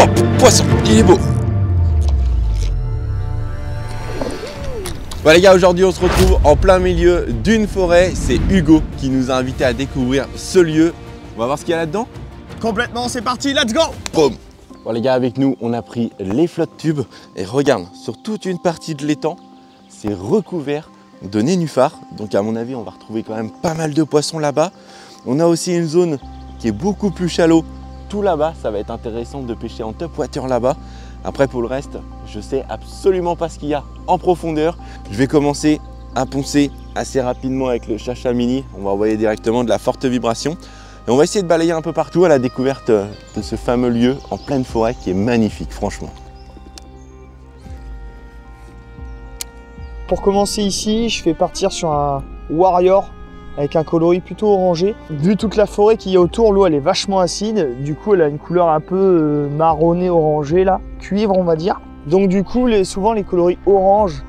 Oh, poisson, il est beau. Bon les gars, aujourd'hui on se retrouve en plein milieu d'une forêt. C'est Hugo qui nous a invités à découvrir ce lieu. On va voir ce qu'il y a là-dedans. Complètement, c'est parti, let's go. Boum. Bon les gars, avec nous on a pris les flottes tubes. Et regarde, sur toute une partie de l'étang, c'est recouvert de nénuphars. Donc à mon avis on va retrouver quand même pas mal de poissons là-bas. On a aussi une zone qui est beaucoup plus shallow. Tout là-bas, ça va être intéressant de pêcher en top water là-bas. Après pour le reste, je sais absolument pas ce qu'il y a en profondeur. Je vais commencer à poncer assez rapidement avec le Chacha Mini. On va envoyer directement de la forte vibration. Et on va essayer de balayer un peu partout à la découverte de ce fameux lieu en pleine forêt qui est magnifique, franchement. Pour commencer ici, je fais partir sur un Warrior avec un coloris plutôt orangé. Vu toute la forêt qu'il y a autour, l'eau elle est vachement acide. Du coup, elle a une couleur un peu marronné orangé là, cuivre on va dire. Donc du coup, souvent les coloris orange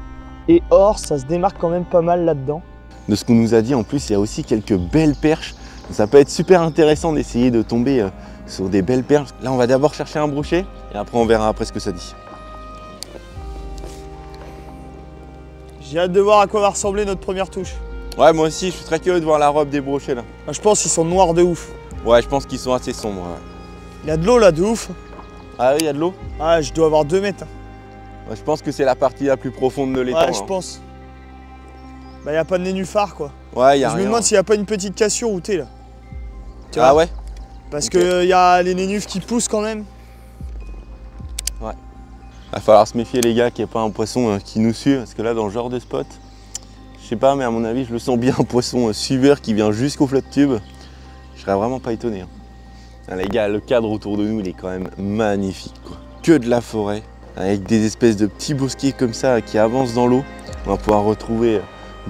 et or, ça se démarque quand même pas mal là-dedans. De ce qu'on nous a dit, en plus, il y a aussi quelques belles perches. Ça peut être super intéressant d'essayer de tomber sur des belles perches. Là, on va d'abord chercher un brochet et après on verra après ce que ça dit. J'ai hâte de voir à quoi va ressembler notre première touche. Ouais, moi aussi, je suis très curieux de voir la robe des brochets là. Je pense qu'ils sont noirs de ouf. Ouais, je pense qu'ils sont assez sombres. Ouais. Il y a de l'eau là, de ouf. Ah oui, il y a de l'eau? Ah, je dois avoir 2 mètres. Ouais, je pense que c'est la partie la plus profonde de l'étang. Ouais, je pense. Bah, il n'y a pas de nénuphar quoi. Ouais, il y a rien. Je me demande s'il n'y a pas une petite cassure où t'es là. Tu ah vois, ouais? Parce que y a les nénufs qui poussent quand même. Ouais. Va falloir se méfier les gars qu'il n'y ait pas un poisson qui nous suit. Parce que là, dans le genre de spot, je sais pas, mais à mon avis, je le sens bien, un poisson suiveur qui vient jusqu'au flotte tube. Je serais vraiment pas étonné. Hein. Les gars, le cadre autour de nous, il est quand même magnifique, quoi. Que de la forêt, avec des espèces de petits bosquets comme ça qui avancent dans l'eau. On va pouvoir retrouver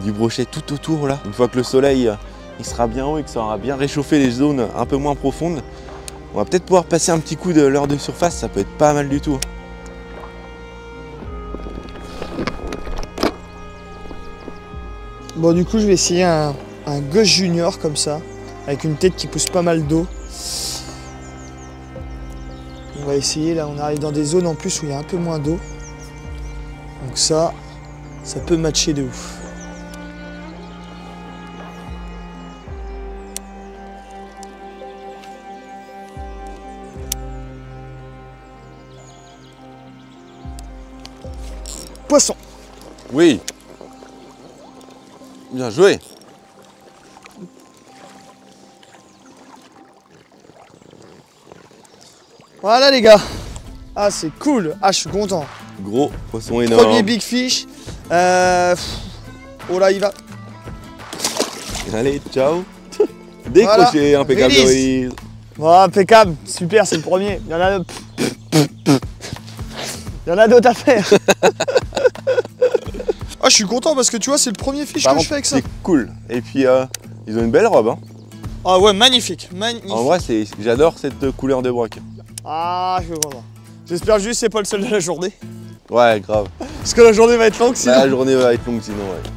du brochet tout autour là. Une fois que le soleil il sera bien haut et que ça aura bien réchauffé les zones un peu moins profondes, on va peut-être pouvoir passer un petit coup de l'heure de surface, ça peut être pas mal du tout. Bon, du coup, je vais essayer un Ghost Junior comme ça, avec une tête qui pousse pas mal d'eau. On va essayer, là, on arrive dans des zones en plus où il y a un peu moins d'eau. Donc ça peut matcher de ouf. Poisson. Oui. Bien joué. Voilà les gars. Ah c'est cool. Ah je suis content. Gros poisson énorme. Premier big fish. Oh là il va. Allez, ciao. Décroché, voilà. Impeccable de Ruiz. Bon, impeccable, super, c'est le premier. Il y en a d'autres. Il y en a d'autres à faire. Ah, je suis content parce que tu vois, c'est le premier fish que je fais avec ça. C'est cool. Et puis, ils ont une belle robe. Hein. Ah ouais, magnifique, magnifique. En vrai, j'adore cette couleur de broc. Ah, je suis content. J'espère juste que c'est pas le seul de la journée. Ouais, grave. Parce que la journée va être longue sinon. La journée va être longue sinon, ouais.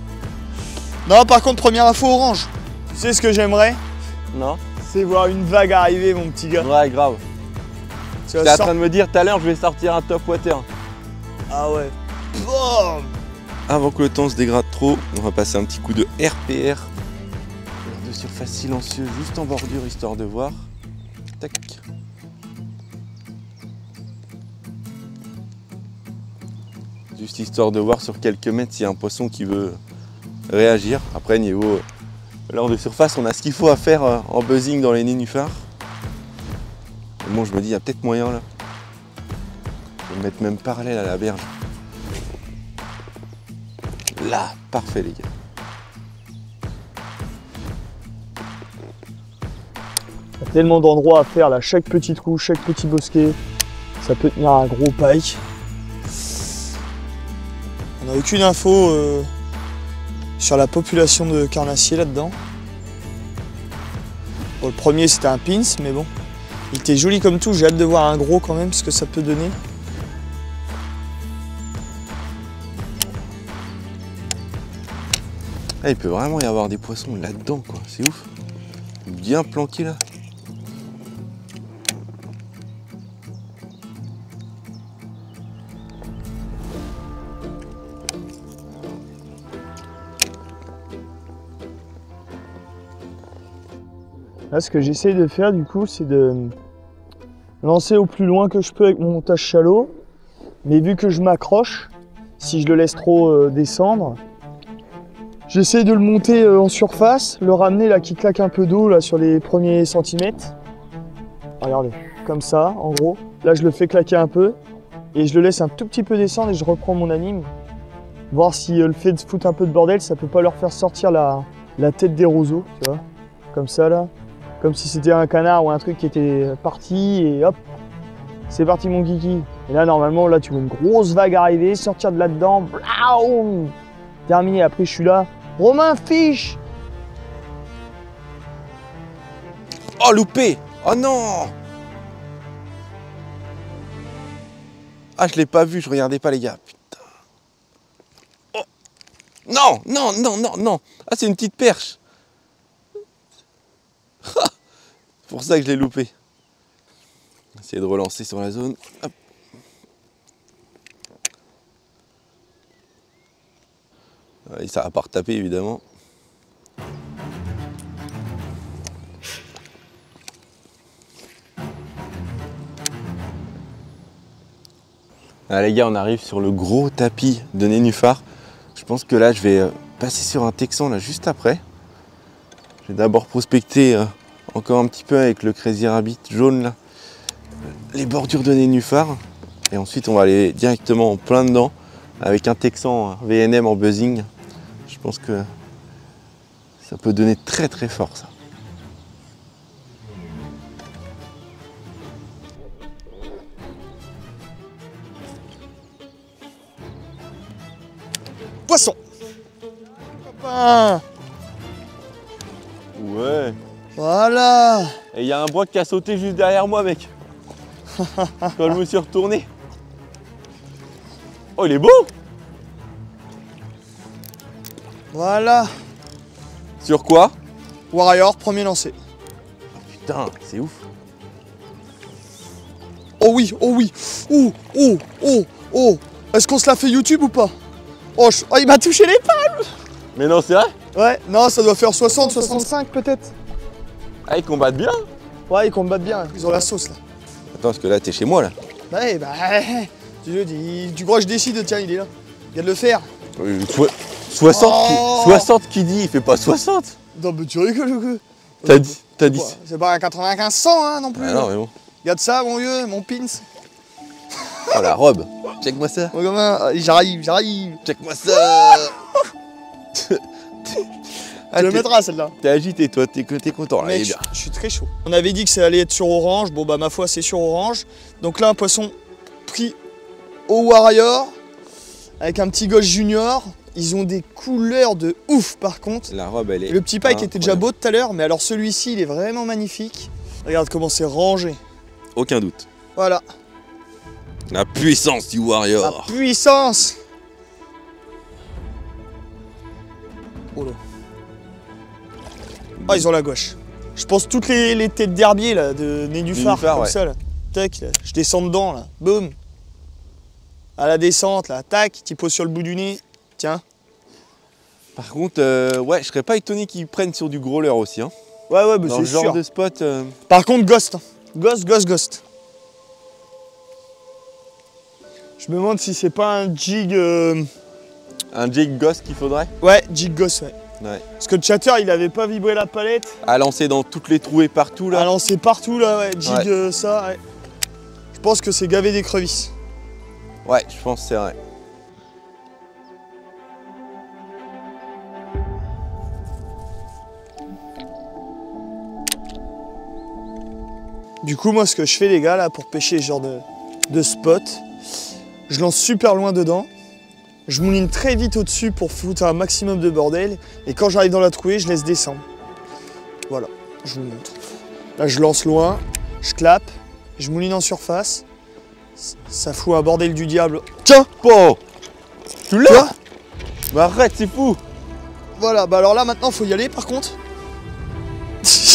Non, par contre, première info orange. Tu sais ce que j'aimerais? Non. C'est voir une vague arriver, mon petit gars. Ouais, grave. J'étais en train de me dire tout à l'heure, je vais sortir un top water. Ah ouais. Boom. Avant que le temps se dégrade trop, on va passer un petit coup de RPR. De surface silencieuse juste en bordure, histoire de voir. Tac. Juste histoire de voir sur quelques mètres s'il y a un poisson qui veut réagir. Après, niveau l'heure de surface, on a ce qu'il faut à faire en buzzing dans les nénuphars. Et bon, je me dis, il y a peut-être moyen là. Je vais me mettre même parallèle à la berge. Là, parfait les gars. Il y a tellement d'endroits à faire là, chaque petit trou, chaque petit bosquet, ça peut tenir un gros pike. On n'a aucune info sur la population de carnassiers là-dedans. Bon, le premier c'était un pins, mais bon, il était joli comme tout. J'ai hâte de voir un gros quand même, ce que ça peut donner. Ah, il peut vraiment y avoir des poissons là-dedans, quoi. C'est ouf. Bien planqué là. Là, ce que j'essaye de faire du coup, c'est de lancer au plus loin que je peux avec mon montage shallow. Mais vu que je m'accroche, si je le laisse trop descendre, j'essaie de le monter en surface, le ramener là qui claque un peu d'eau là sur les premiers centimètres. Regardez, comme ça en gros. Là je le fais claquer un peu et je le laisse un tout petit peu descendre et je reprends mon anime. Voir si le fait de foutre un peu de bordel, ça peut pas leur faire sortir la tête des roseaux, tu vois. Comme ça là. Comme si c'était un canard ou un truc qui était parti et hop, c'est parti mon kiki. Et là normalement là tu vois une grosse vague arriver, sortir de là-dedans, blaoum, terminé. Après je suis là, Romain fiche. Oh loupé! Oh non! Ah je l'ai pas vu, je regardais pas les gars. Putain. Oh! Non, non, non, non, non! Ah c'est une petite perche! C'est pour ça que je l'ai loupé. Essayer de relancer sur la zone. Hop. Et ça va pas retaper évidemment. Ah, les gars, on arrive sur le gros tapis de nénuphar. Je pense que là je vais passer sur un texan là juste après. Je vais d'abord prospecter encore un petit peu avec le Crazy Rabbit jaune là, les bordures de nénuphar. Et ensuite on va aller directement en plein dedans avec un texan VNM en buzzing. Je pense que ça peut donner très très fort ça. Poisson. Copain. Ouais. Voilà. Et il y a un broc qui a sauté juste derrière moi mec. Quand je me suis retourné. Oh il est beau. Voilà. Sur quoi? Warrior, premier lancé. Putain, c'est ouf. Oh oui, oh oui. Oh, oh, oh, oh. Est-ce qu'on se la fait YouTube ou pas? Oh, oh il m'a touché l'épaule. Mais non, c'est vrai? Ouais, non, ça doit faire 60, 65 peut-être. Ah, ils combattent bien. Ouais, ils combattent bien, ils ont la sauce là. Attends, parce que là, t'es chez moi là. Ouais, bah, tu crois que je décide, tiens, il est là. Il vient de le faire. 60, Oh 60 qui dit, il fait pas 60. Non, mais tu rigoles ou quoi? T'as dit. C'est pas un 95-100 hein, non plus. Ah non, mais bon. Regarde ça, mon vieux, mon pins. Oh la robe. Check-moi ça. Mon gamin, j'arrive. Check-moi ça. Tu le mettras celle-là. T'es agité, toi, t'es content là. Mec, il est bien. je suis très chaud. On avait dit que ça allait être sur orange. Bon, bah, ma foi, c'est sur orange. Donc là, un poisson pris au Warrior avec un petit gauche junior. Ils ont des couleurs de ouf par contre. La robe, elle est. Et le petit pike était déjà beau tout à l'heure, mais alors celui-ci, il est vraiment magnifique. Regarde comment c'est rangé. Aucun doute. Voilà. La puissance du Warrior. La puissance. Oh là. Ah, ils ont la gauche. Je pense toutes les têtes d'herbier là, de nénuphar, comme ouais. ça là. Tac, là. Je descends dedans là. Boum. À la descente là. Tac, tu poses sur le bout du nez. Tiens. Par contre, ouais, je serais pas étonné qu'ils prennent sur du growler aussi. Hein. Ouais, bah Dans c'est le genre sûr. de spot. Par contre, ghost. Ghost. Je me demande si c'est pas un jig. Un jig ghost qu'il faudrait. Ouais, jig ghost, ouais. Ouais. Parce que le chatter, il avait pas vibré la palette. À lancer dans toutes les trouées partout là. À lancer partout là, ouais. Jig Ouais. ça, ouais. Je pense que c'est gavé d'écrevisses. Ouais, je pense que c'est vrai. Du coup, moi, ce que je fais, les gars, là, pour pêcher ce genre de spot, je lance super loin dedans. Je mouline très vite au-dessus pour foutre un maximum de bordel. Et quand j'arrive dans la trouée, je laisse descendre. Voilà, je vous montre. Là, je lance loin, je clappe, je mouline en surface. Ça fout un bordel du diable. Tiens, oh, tu l'as? Quoi? Bah arrête, c'est fou. Voilà, bah alors là, maintenant, faut y aller, par contre.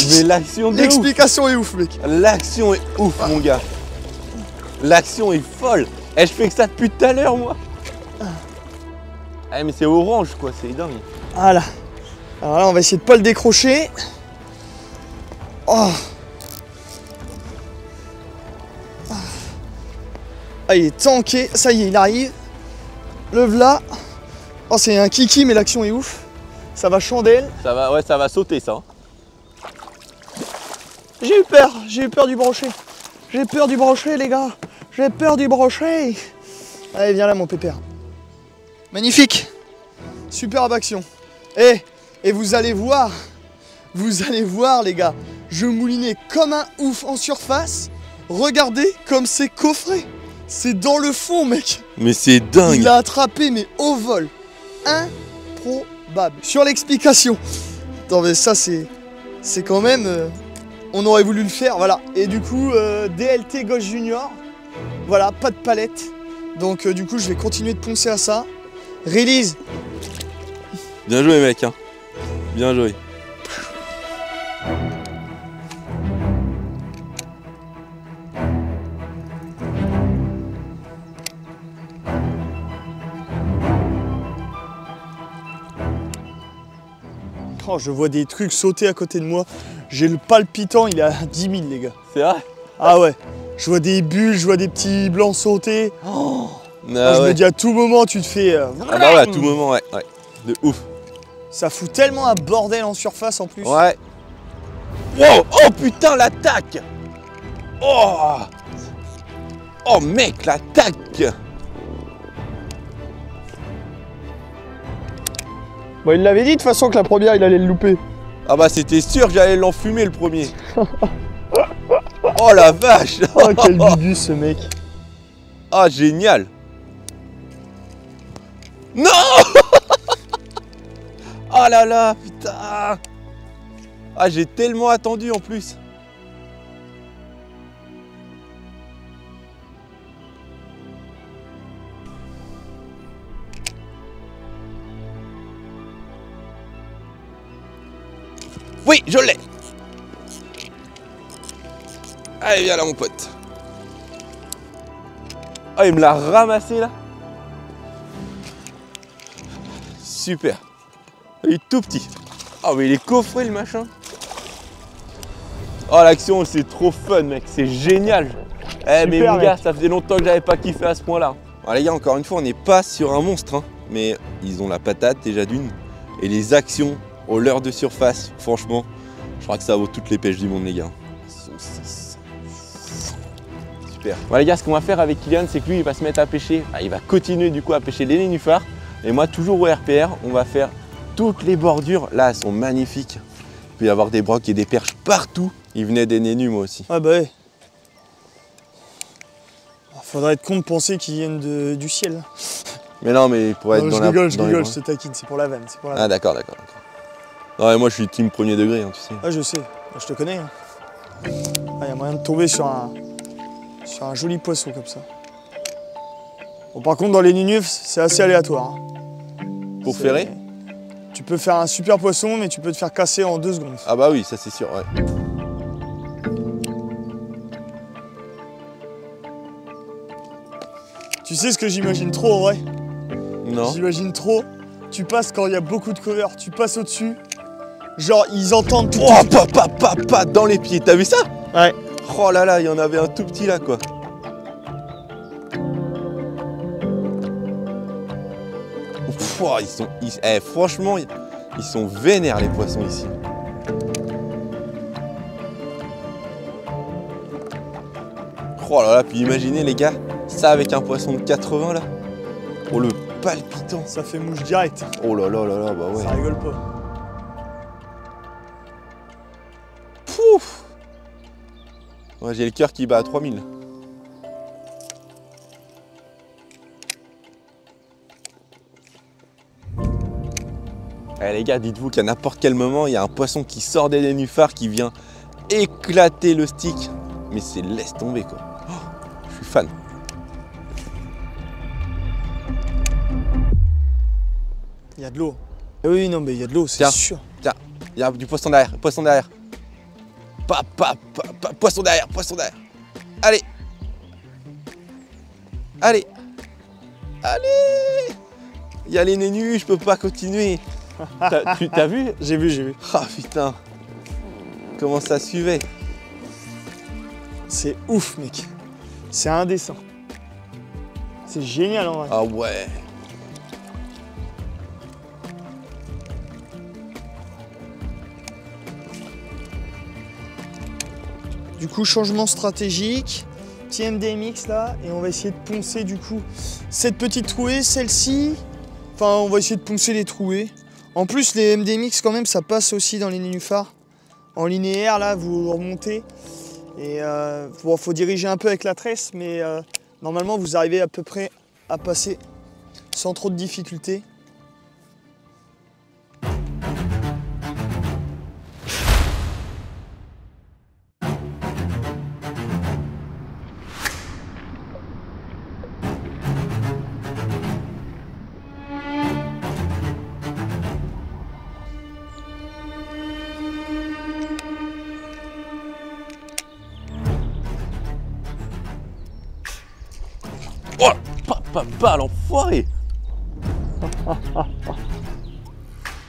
Mais l'action de ouf. L'explication est ouf, mec. L'action est ouf, mon gars. L'action est folle. Et je fais que ça depuis tout à l'heure, moi. Ah, mais c'est orange, quoi, c'est dingue. Voilà. Alors là, on va essayer de pas le décrocher. Oh. Ah, il est tanké. Ça y est, il arrive. Le v'là. Oh, c'est un kiki, mais l'action est ouf. Ça va chandelle. Ça va, ouais, ça va sauter, ça. J'ai eu peur du brochet. J'ai peur du brochet, les gars. J'ai peur du brochet. Allez, viens là, mon pépère. Magnifique. Superbe action. Et vous allez voir, les gars. Je moulinais comme un ouf en surface. Regardez comme c'est coffré. C'est dans le fond, mec. Mais c'est dingue. Il l'a attrapé, mais au vol. Improbable. Sur l'explication. Attends, mais ça, c'est quand même... on aurait voulu le faire, voilà. Et du coup, DLT gauche junior. Voilà, pas de palette. Donc, du coup, je vais continuer de poncer à ça. Release. Bien joué, mec. Hein. Bien joué. Oh, je vois des trucs sauter à côté de moi. J'ai le palpitant, il est à 10 000, les gars. C'est vrai? Ah ouais. Je vois des bulles, je vois des petits blancs sauter. Oh, Ah, je ouais. me dis à tout moment, tu te fais... Ah bah ouais, à tout moment, ouais. De ouf. Ça fout tellement un bordel en surface en plus. Ouais. Wow. Oh putain, l'attaque. Oh. Oh mec, l'attaque. Bon, il l'avait dit de toute façon que la première, il allait le louper. Ah bah c'était sûr que j'allais l'enfumer le premier. Oh la vache. Oh, quel bigus ce mec. Ah génial. Non. Oh là là, putain. Ah j'ai tellement attendu en plus. Oui, je l'ai. Allez, viens là, mon pote. Ah, il me l'a ramassé là. Super. Il est tout petit. Ah, mais il est coffré le machin. Oh, l'action, c'est trop fun, mec. C'est génial. Eh, mais mon gars, ça faisait longtemps que j'avais pas kiffé à ce point-là. Alors, les gars, encore une fois, on n'est pas sur un monstre, hein, mais ils ont la patate déjà d'une. Et les actions au leurre de surface, franchement, je crois que ça vaut toutes les pêches du monde, les gars. Super. Bon, les gars, ce qu'on va faire avec Kylian, c'est que lui, il va se mettre à pêcher. Ah, il va continuer du coup à pêcher les nénuphars. Et moi, toujours au RPR, on va faire toutes les bordures. Là, elles sont magnifiques. Il peut y avoir des brocs et des perches partout. Il venait des nénus, moi aussi. Ah bah ouais. Faudrait être con de penser qu'ils viennent du ciel. Mais non, mais pour être dans la... Je rigole, je te taquine, c'est pour la vanne. Ah d'accord. Non, mais moi je suis team premier degré, hein, tu sais. Ah je sais, je te connais. Hein. Ah, y a moyen de tomber sur un joli poisson comme ça. Bon, par contre, dans les ninufs, c'est assez aléatoire. Hein. Pour ferrer? Tu peux faire un super poisson, mais tu peux te faire casser en 2 secondes. Ah bah oui, ça c'est sûr, ouais. Tu sais ce que j'imagine trop en vrai? Non. J'imagine trop. Tu passes quand il y a beaucoup de cover, tu passes au-dessus. Genre, ils entendent tout. Oh, pas dans les pieds, t'as vu ça? Ouais. Oh là là, il y en avait un tout petit là, quoi. Oh, franchement, ils sont vénères les poissons ici. Oh là là, puis imaginez les gars, ça avec un poisson de 80 là. Oh le palpitant. Ça fait mouche direct. Oh là là là là, bah ouais. Ça rigole pas. Pouf. Ouais, j'ai le cœur qui bat à 3000. Eh les gars, dites-vous qu'à n'importe quel moment, il y a un poisson qui sort des nénuphars qui vient éclater le stick. Mais c'est laisse tomber quoi. Oh, je suis fan. Il y a de l'eau. Oui, non, mais il y a de l'eau, c'est sûr. Tiens, il y a du poisson derrière, poisson derrière. Poisson derrière, poisson derrière. Allez. Allez. Allez. Il y a les nénus, je peux pas continuer. T'as vu? J'ai vu. Ah putain. Comment ça suivait? C'est ouf, mec. C'est indécent. C'est génial en vrai. Ah ouais. Du coup, changement stratégique. Petit MDMX là, et on va essayer de poncer du coup cette petite trouée, celle-ci. Enfin, on va essayer de poncer les trouées. En plus, les MDMX quand même, ça passe aussi dans les nénuphars. En linéaire, là, vous remontez. Et bon, faut diriger un peu avec la tresse, mais normalement, vous arrivez à peu près à passer sans trop de difficultés. Oh, pas l'enfoiré.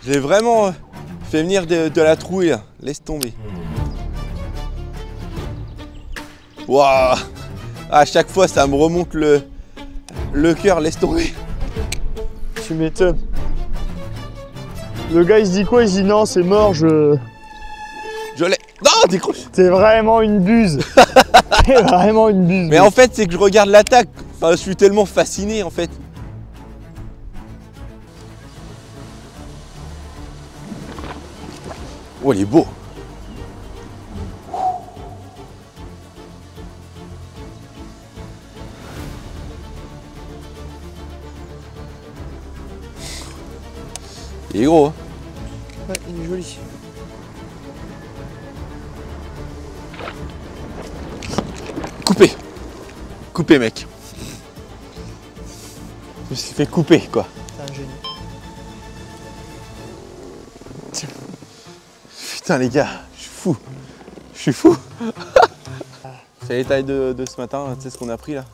J'ai vraiment fait venir de la trouée là. Laisse tomber. Waouh. À chaque fois ça me remonte le cœur, laisse tomber. Tu m'étonnes. Le gars il se dit quoi? Il se dit non, c'est mort, je l'ai. Non, décroche. T'es vraiment une buse. T'es vraiment une buse. Mais en fait c'est que je regarde l'attaque. Enfin, je suis tellement fasciné en fait. Oh, il est beau. Il est gros. Hein. Ouais, il est joli. Coupé. Coupé, mec. Je me suis fait couper, quoi. C'est un génie. Putain, les gars, je suis fou. Je suis fou. C'est les tailles de ce matin, tu sais ce qu'on a pris là?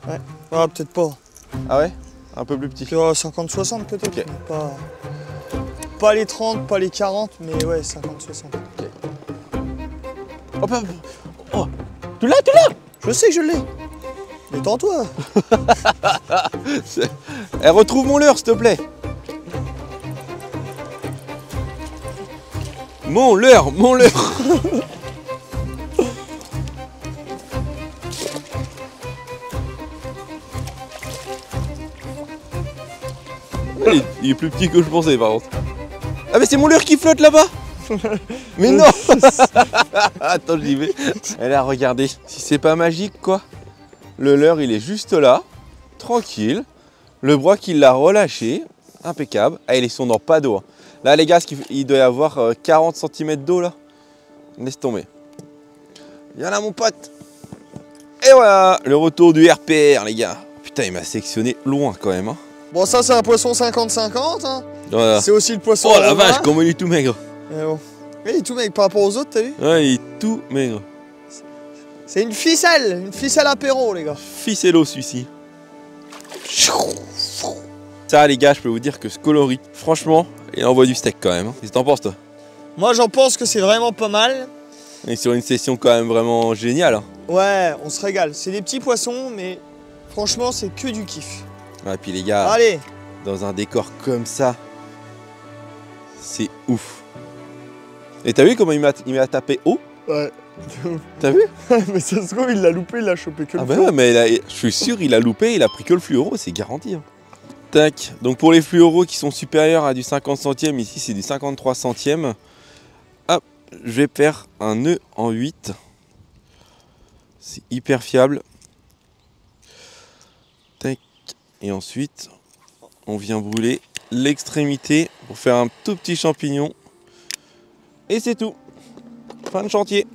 Ouais. Ah, peut-être pas. Ah ouais? Un peu plus petit. 50-60 peut-être. Okay. Pas les 30, pas les 40, mais ouais, 50-60. Okay. Hop, hop. Oh, tu l'as, tu l'as? Je sais que je l'ai. Détends-toi. Eh, retrouve mon leurre, s'il te plaît. Mon leurre, mon leurre. Il est plus petit que je pensais par contre. Ah mais c'est mon leurre qui flotte là-bas. Mais non. Attends, j'y vais. Et là, regardez, si c'est pas magique quoi. Le leurre il est juste là, tranquille. Le broc il l'a relâché, impeccable. Ah, ils sont dans pas d'eau. Là les gars, il doit y avoir 40 cm d'eau là. Laisse tomber. Viens là mon pote. Et voilà, le retour du RPR les gars. Putain, il m'a sectionné loin quand même. Hein. Bon, ça c'est un poisson 50-50. Hein. Voilà. C'est aussi le poisson. Oh la vache, comment il est tout maigre. Bon. Il est tout maigre par rapport aux autres, t'as vu? Ouais, il est tout maigre. C'est une ficelle apéro les gars. Ficello celui-ci. Ça les gars, je peux vous dire que ce coloris, franchement, il envoie du steak quand même. Qu'est-ce que t'en penses toi? Moi j'en pense que c'est vraiment pas mal. Et sur une session quand même vraiment géniale. Hein. Ouais, on se régale. C'est des petits poissons, mais franchement c'est que du kiff. Ouais, puis les gars, allez, dans un décor comme ça, c'est ouf. Et t'as vu comment il m'a tapé haut? Ouais. T'as vu? Mais ça se trouve, il l'a loupé, il l'a chopé que le fluoro. Ah bah ouais, mais je suis sûr, il a loupé, il a pris que le fluoro, c'est garanti. Hein. Tac, donc pour les fluoros qui sont supérieurs à du 50 centièmes, ici c'est du 53 centièmes. Hop, je vais faire un nœud en 8. C'est hyper fiable. Tac, et ensuite, on vient brûler l'extrémité pour faire un tout petit champignon. Et c'est tout. Fin de chantier.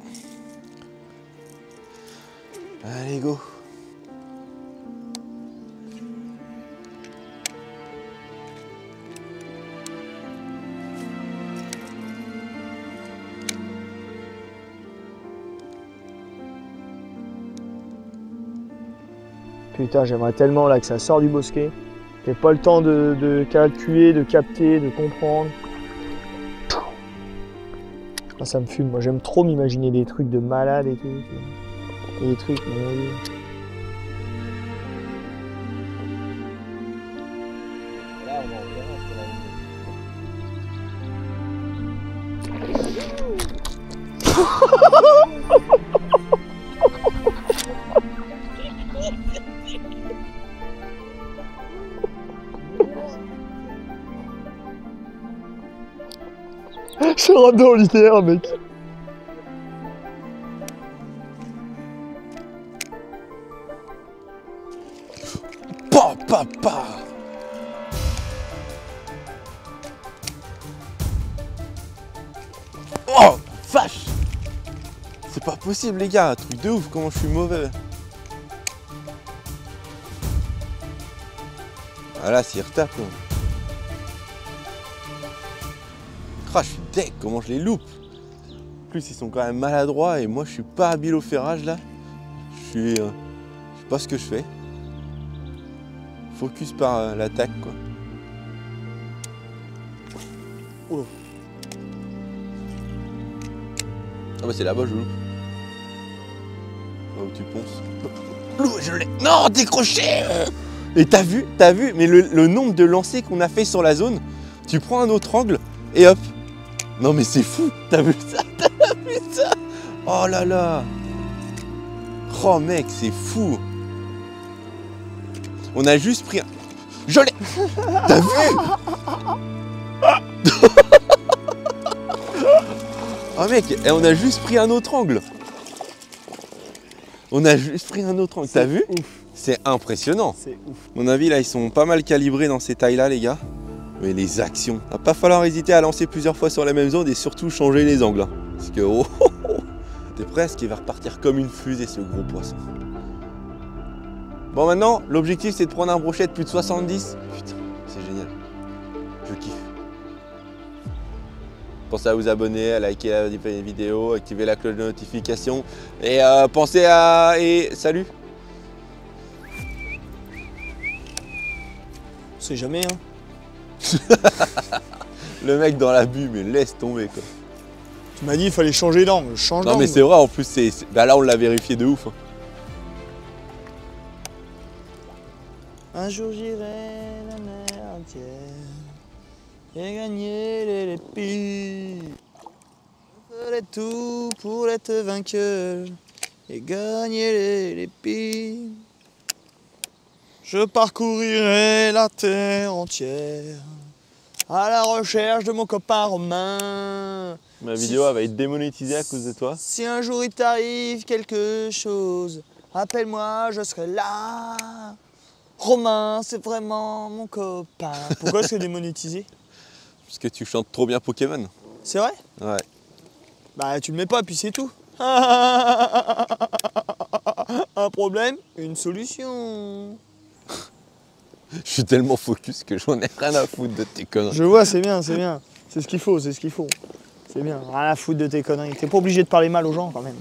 Allez, go. Putain, j'aimerais tellement là que ça sort du bosquet. J'ai pas le temps de calculer, de capter, de comprendre. Ah, ça me fume, moi j'aime trop m'imaginer des trucs de malade et tout. Et des trucs, mon Dieu. Là, on en je rentre dans l'ITR, mec. Pa, pa, pa. Oh, vache. C'est pas possible, les gars. Truc de ouf, comment je suis mauvais. Ah là, s'il retape. Ah, je suis deck, comment je les loupe. En plus, ils sont quand même maladroits et moi, je suis pas habile au ferrage là. Je sais pas ce que je fais. Focus par l'attaque, quoi. Oh. Ah bah c'est là-bas, je loupe. Là où tu ponces. Je l'ai. Non, décroché. Et t'as vu, mais le nombre de lancers qu'on a fait sur la zone, tu prends un autre angle et hop. Non mais c'est fou, t'as vu ça? T'as vu ça? Oh là là. Oh mec, c'est fou. On a juste pris un... Je l'ai. T'as vu? Oh mec, et on a juste pris un autre angle. On a juste pris un autre angle, t'as vu? C'est impressionnant. C'est ouf. À mon avis, là, ils sont pas mal calibrés dans ces tailles-là, les gars. Mais les actions. Il va pas falloir hésiter à lancer plusieurs fois sur la même zone et surtout changer les angles. Parce que, oh, oh, oh. T'es presque, il va repartir comme une fusée, ce gros poisson. Bon, maintenant, l'objectif, c'est de prendre un brochet de plus de 70. Putain, c'est génial. Je kiffe. Pensez à vous abonner, à liker la vidéo, activer la cloche de notification. Et pensez à... Et salut. On sait jamais, hein. Le mec dans la bulle, mais laisse tomber, quoi. Tu m'as dit il fallait changer d'angle, change d'angle. Non mais c'est vrai, en plus, bah là on l'a vérifié de ouf. Hein. Un jour j'irai la mer entière et gagner les lépis. Je ferai tout pour être vainqueur et gagner les lépis. Je parcourirai la terre entière à la recherche de mon copain Romain. Ma vidéo elle va être démonétisée à cause de toi. Si un jour il t'arrive quelque chose, appelle-moi, je serai là. Romain, c'est vraiment mon copain. Pourquoi c'est démonétisé? Parce que tu chantes trop bien Pokémon. C'est vrai? Ouais. Bah tu le mets pas puis c'est tout. Un problème, une solution. Je suis tellement focus que j'en ai rien à foutre de tes conneries. Je vois, c'est bien, c'est bien. C'est ce qu'il faut, c'est ce qu'il faut. C'est bien, rien à foutre de tes conneries. T'es pas obligé de parler mal aux gens quand même.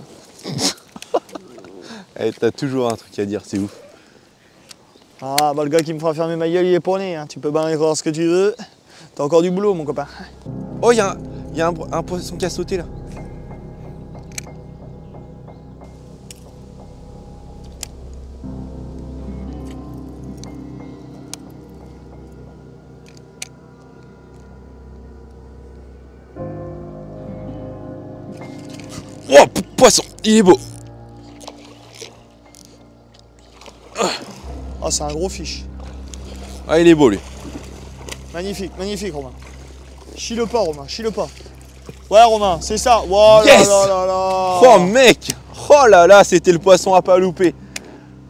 Eh, t'as toujours un truc à dire, c'est ouf. Ah bah le gars qui me fera fermer ma gueule, il est pas né. Hein. Tu peux bien croire ce que tu veux. T'as encore du boulot mon copain. Oh, il y a un poisson qui a sauté là. Oh, poisson, il est beau. Ah, c'est un gros fiche. Ah, il est beau lui. Magnifique, magnifique Romain. Chie le pas Romain, chie le pas. Ouais Romain, c'est ça. Oh yes là là là. Oh mec. Oh là là, c'était le poisson à pas louper.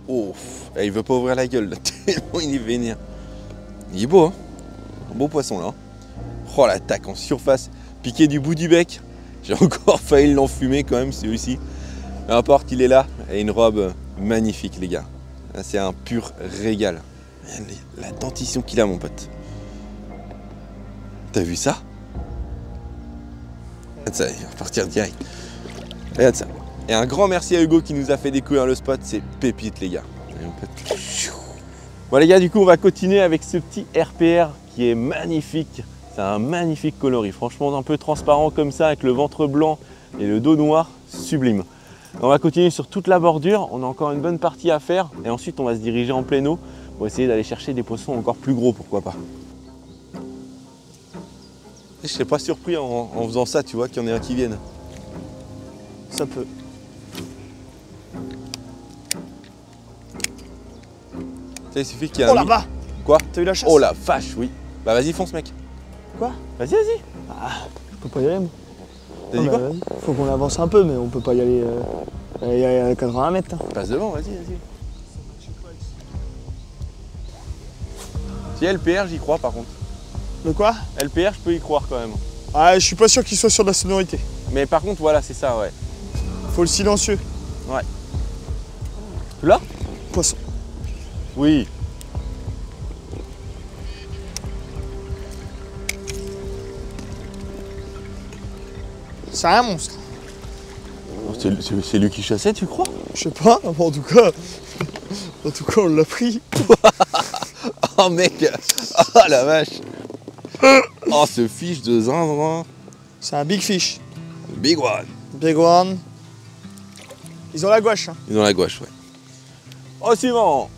Oh, il veut pas ouvrir la gueule là, tellement il est vénère. Il est beau hein. Un beau poisson là. Hein. Oh l'attaque en surface, piqué du bout du bec. J'ai encore failli l'enfumer quand même celui-ci. Peu importe, il est là. Et une robe magnifique les gars. C'est un pur régal. Regarde la dentition qu'il a mon pote. T'as vu ça? Regarde ça, il va partir direct. Regarde ça. Et un grand merci à Hugo qui nous a fait découvrir le spot. C'est pépite les gars. Bon les gars, du coup on va continuer avec ce petit RPR qui est magnifique. C'est un magnifique coloris, franchement un peu transparent comme ça avec le ventre blanc et le dos noir, sublime. On va continuer sur toute la bordure, on a encore une bonne partie à faire et ensuite on va se diriger en pleine eau pour essayer d'aller chercher des poissons encore plus gros, pourquoi pas. Je serais pas surpris en faisant ça, tu vois, qu'il y en ait un qui vienne. Ça peut. Ça, il suffit qu'il y ait Oh là-bas! Quoi? T'as eu la chasse? Oh la vache, oui. Bah vas-y, fonce mec. Quoi? Vas-y, vas-y. Ah, je peux pas y aller moi. T'as dit quoi? Faut qu'on avance un peu, mais on peut pas y aller à 80 mètres. Hein. Passe devant, vas-y, vas-y. Si LPR, j'y crois par contre. De quoi? LPR, je peux y croire quand même. Ah, je suis pas sûr qu'il soit sur de la sonorité. Mais par contre, voilà, c'est ça, ouais. Faut le silencieux. Ouais. Là? Poisson. Oui. C'est un monstre. C'est lui qui chassait, tu crois? Je sais pas, en tout cas, on l'a pris. Oh mec. Oh la vache. Oh ce fiche de zinzin. C'est un big fish. Big one. Big one. Ils ont la gouache. Hein. Ils ont la gouache, ouais. Oh suivant.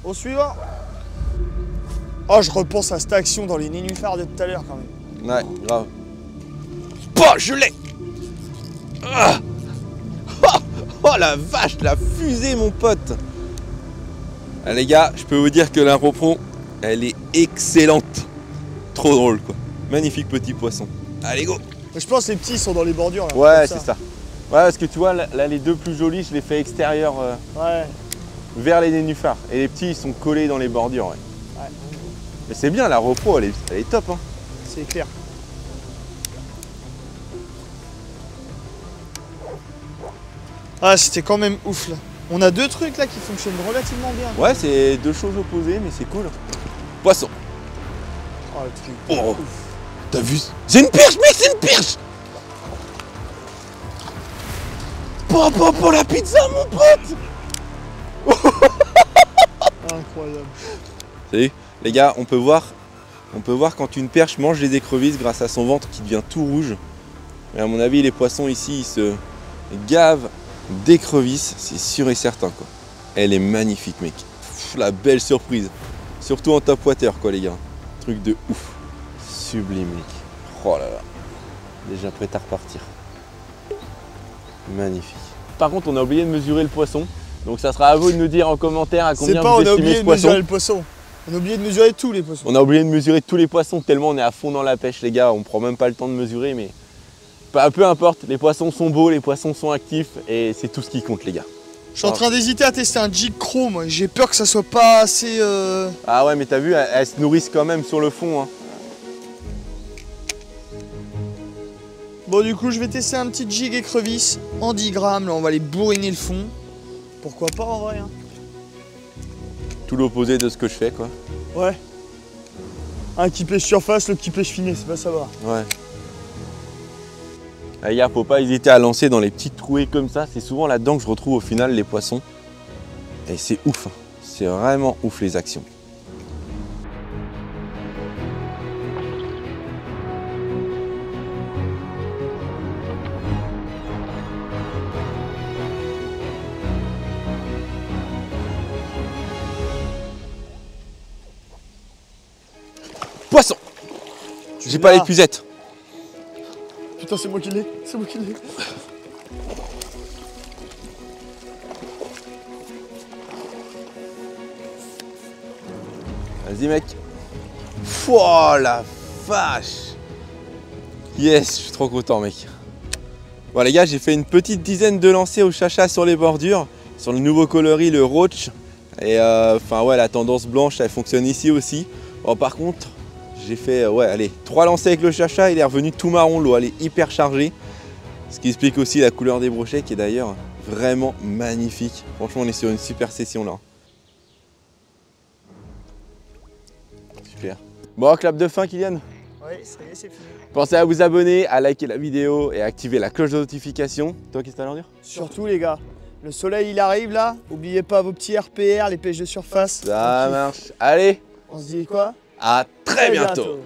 Au suivant. Oh, je repense à cette action dans les nénuphars de tout à l'heure quand même. Ouais, grave. Oh, je l'ai. Ah. Oh la vache, la fusée mon pote. Ah, les gars, je peux vous dire que la repro, elle est excellente. Trop drôle quoi. Magnifique petit poisson. Allez go. Je pense que les petits sont dans les bordures là. Ouais, c'est ça. Ouais, parce que tu vois, là les deux plus jolis, je les fais extérieur ouais. vers les nénuphars. Et les petits, ils sont collés dans les bordures. Ouais. Ouais. Mais c'est bien, la repro, elle est top. Hein. C'est clair. Ah, c'était quand même ouf là. On a deux trucs là qui fonctionnent relativement bien. Ouais, c'est deux choses opposées, mais c'est cool. Poisson. Oh, le truc. Oh, t'as vu? C'est une perche, mec, c'est une perche! Pour la pizza, mon pote! Incroyable. Salut, les gars, on peut voir quand une perche mange les écrevisses grâce à son ventre qui devient tout rouge. Mais à mon avis, les poissons ici, ils se gavent d'écrevisses, c'est sûr et certain quoi. Elle est magnifique mec. Pff, la belle surprise. Surtout en top water quoi les gars. Truc de ouf. Sublime mec. Oh là là. Déjà prêt à repartir. Magnifique. Par contre on a oublié de mesurer le poisson. Donc ça sera à vous de nous dire en commentaire à combien vous estimez ce poisson. On a oublié de mesurer le poisson. On a oublié de mesurer tous les poissons. On a oublié de mesurer tous les poissons tellement on est à fond dans la pêche les gars. On prend même pas le temps de mesurer mais... Peu importe, les poissons sont beaux, les poissons sont actifs et c'est tout ce qui compte les gars. Je suis en train d'hésiter à tester un jig chrome, j'ai peur que ça soit pas assez... Ah ouais mais t'as vu, elles se nourrissent quand même sur le fond. Hein. Bon du coup je vais tester un petit jig écrevisse en 10 grammes, là on va les bourriner le fond. Pourquoi pas en vrai hein. Tout l'opposé de ce que je fais quoi. Ouais. Un qui pêche surface, l'autre qui pêche finet, c'est pas ça va. Ouais. Les gars, faut pas hésiter à lancer dans les petites trouées comme ça. C'est souvent là-dedans que je retrouve au final les poissons. Et c'est ouf. Hein. C'est vraiment ouf les actions. Poisson! J'ai pas l'épuisette. Putain, c'est moi qui l'ai, c'est moi qui l'ai. Vas-y mec. Oh la vache. Yes, je suis trop content mec. Bon les gars, j'ai fait une petite dizaine de lancers au chacha sur les bordures, sur le nouveau coloris, le roach. Et enfin ouais, la tendance blanche, elle fonctionne ici aussi. Bon par contre, J'ai fait, ouais, allez, 3 lancers avec le chacha, il est revenu tout marron, l'eau elle est hyper chargée. Ce qui explique aussi la couleur des brochets qui est d'ailleurs vraiment magnifique. Franchement, on est sur une super session là. Super. Bon, clap de fin, Kylian. Oui, ça y est, c'est fini. Pensez à vous abonner, à liker la vidéo et à activer la cloche de notification. Toi, qu'est-ce que t'as à leur dire? Surtout les gars, le soleil il arrive là, n'oubliez pas vos petits RPR, les pêches de surface. Ça marche. Allez, On se dit quoi? à très bientôt.